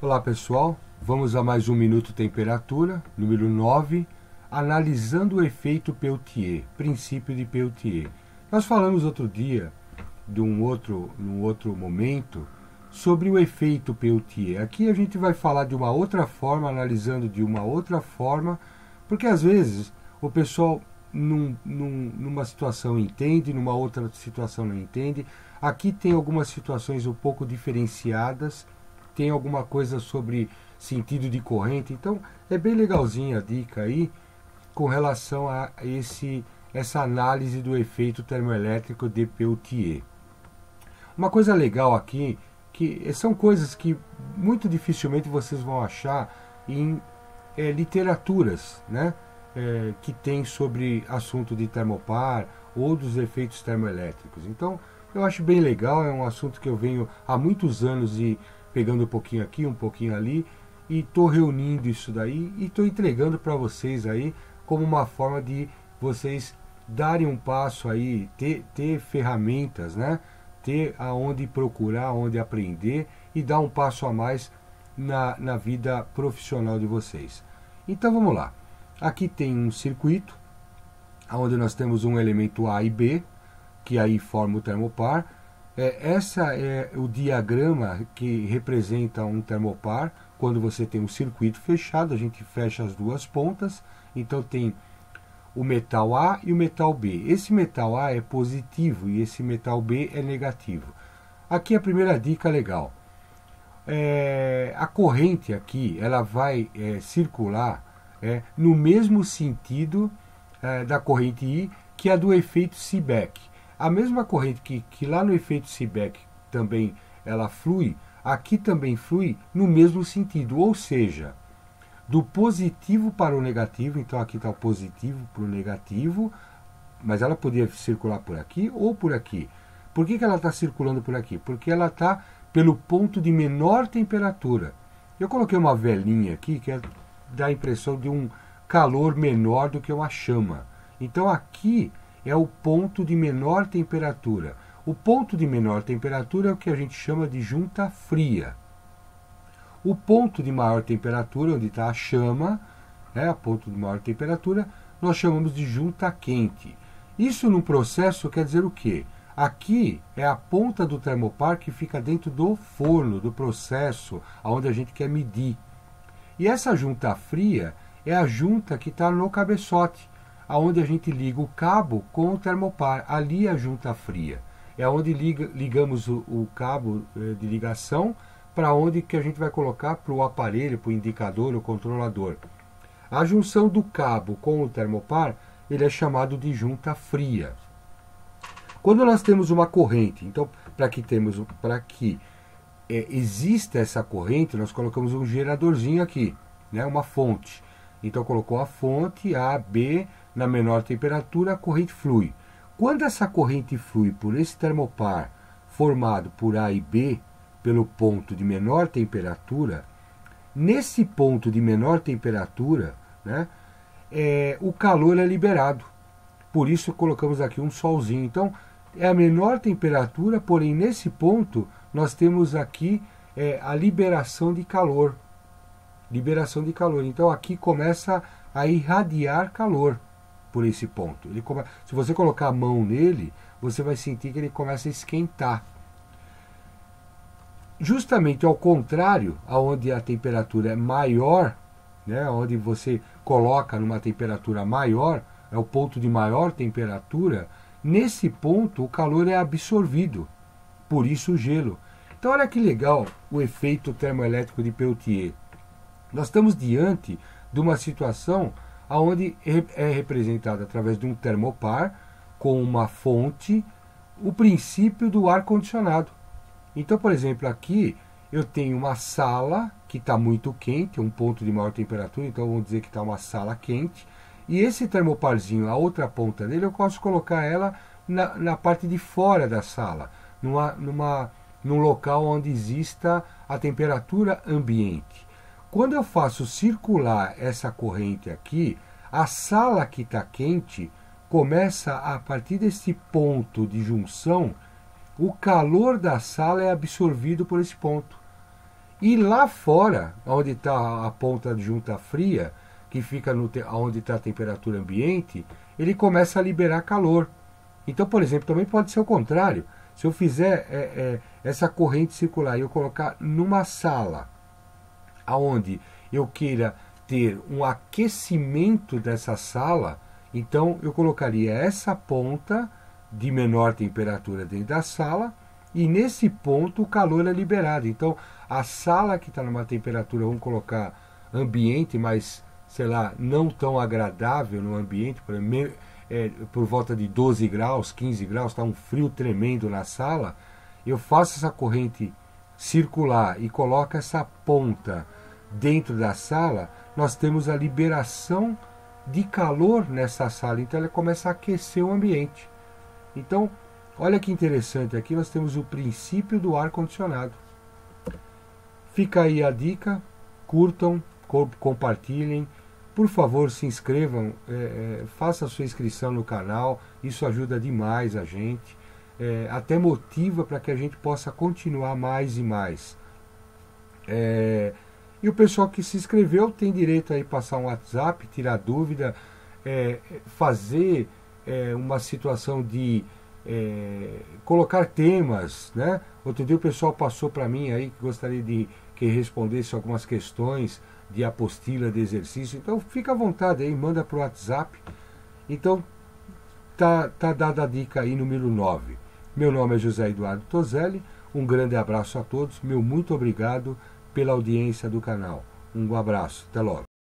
Olá pessoal, vamos a mais um Minuto Temperatura, número 9, analisando o efeito Peltier, princípio de Peltier. Nós falamos outro dia, num outro momento, sobre o efeito Peltier. Aqui a gente vai falar de uma outra forma, analisando de uma outra forma, porque às vezes o pessoal numa situação entende, numa outra situação não entende. Aqui tem algumas situações um pouco diferenciadas, tem alguma coisa sobre sentido de corrente, então é bem legalzinha a dica aí com relação a essa análise do efeito termoelétrico de Peltier. Uma coisa legal aqui, que são coisas que muito dificilmente vocês vão achar em literaturas, né, que tem sobre assunto de termopar ou dos efeitos termoelétricos. Então eu acho bem legal, é um assunto que eu venho há muitos anos e pegando um pouquinho aqui, um pouquinho ali, e estou reunindo isso daí e estou entregando para vocês aí como uma forma de vocês darem um passo aí, ter ferramentas, né? Ter aonde procurar, aonde aprender e dar um passo a mais na vida profissional de vocês. Então vamos lá. Aqui tem um circuito, onde nós temos um elemento A e B, que aí forma o termopar. Essa é o diagrama que representa um termopar. Quando você tem um circuito fechado, a gente fecha as duas pontas, então tem o metal A e o metal B. Esse metal A é positivo e esse metal B é negativo. Aqui a primeira dica legal. A corrente aqui ela vai circular no mesmo sentido da corrente I que a do efeito Seebeck. A mesma corrente que lá no efeito Seebeck também ela flui, aqui também flui no mesmo sentido, ou seja, do positivo para o negativo. Então aqui está o positivo para o negativo, mas ela poderia circular por aqui ou por aqui. Por que ela está circulando por aqui? Porque ela está pelo ponto de menor temperatura. Eu coloquei uma velinha aqui que dá a impressão de um calor menor do que uma chama. Então aqui é o ponto de menor temperatura. O ponto de menor temperatura é o que a gente chama de junta fria. O ponto de maior temperatura, onde está a chama, a ponto de maior temperatura, nós chamamos de junta quente. Isso no processo quer dizer o quê? Aqui é a ponta do termopar que fica dentro do forno, do processo, onde a gente quer medir. E essa junta fria é a junta que está no cabeçote, onde a gente liga o cabo com o termopar. Ali é a junta fria. É onde ligamos o cabo de ligação para onde que a gente vai colocar para o aparelho, para o indicador, o controlador. A junção do cabo com o termopar, ele é chamado de junta fria. Quando nós temos uma corrente, então para que exista essa corrente, nós colocamos um geradorzinho aqui, né, uma fonte. Então colocou a fonte A, B, na menor temperatura a corrente flui. Quando essa corrente flui por esse termopar formado por A e B, pelo ponto de menor temperatura, nesse ponto de menor temperatura, né, o calor é liberado. Por isso colocamos aqui um solzinho. Então é a menor temperatura, porém nesse ponto nós temos aqui a liberação de calor. Liberação de calor. Então aqui começa a irradiar calor por esse ponto. Se você colocar a mão nele, você vai sentir que ele começa a esquentar. Justamente ao contrário, onde a temperatura é maior, né, onde você coloca numa temperatura maior, é o ponto de maior temperatura, nesse ponto o calor é absorvido, por isso o gelo. Então olha que legal o efeito termoelétrico de Peltier. Nós estamos diante de uma situação onde é representado através de um termopar com uma fonte o princípio do ar-condicionado. Então, por exemplo, aqui eu tenho uma sala que está muito quente, um ponto de maior temperatura, então vamos dizer que está uma sala quente, e esse termoparzinho, a outra ponta dele, eu posso colocar ela na parte de fora da sala, num local onde exista a temperatura ambiente. Quando eu faço circular essa corrente aqui, a sala que está quente começa, a partir desse ponto de junção, o calor da sala é absorvido por esse ponto. E lá fora, onde está a ponta junta fria, que fica onde está a temperatura ambiente, ele começa a liberar calor. Então, por exemplo, também pode ser o contrário. Se eu fizer essa corrente circular e eu colocar numa sala onde eu queira ter um aquecimento dessa sala, então eu colocaria essa ponta de menor temperatura dentro da sala e nesse ponto o calor é liberado. Então a sala que está numa temperatura, vamos colocar ambiente, mas sei lá, não tão agradável no ambiente, por volta de 12 graus, 15 graus, está um frio tremendo na sala, eu faço essa corrente circular e coloco essa ponta dentro da sala, nós temos a liberação de calor nessa sala, então ela começa a aquecer o ambiente. Então, olha que interessante, aqui nós temos o princípio do ar-condicionado. Fica aí a dica, curtam, compartilhem, por favor se inscrevam, faça a sua inscrição no canal, isso ajuda demais a gente, até motiva para que a gente possa continuar mais e mais. E o pessoal que se inscreveu tem direito a passar um WhatsApp, tirar dúvida, fazer uma situação de colocar temas, né? Outro dia o pessoal passou para mim aí que gostaria de que respondesse algumas questões de apostila de exercício. Então fica à vontade aí, manda para o WhatsApp. Então tá dada a dica aí, número 9. Meu nome é José Eduardo Toselli, um grande abraço a todos, meu muito obrigado pela audiência do canal. Um abraço, até logo.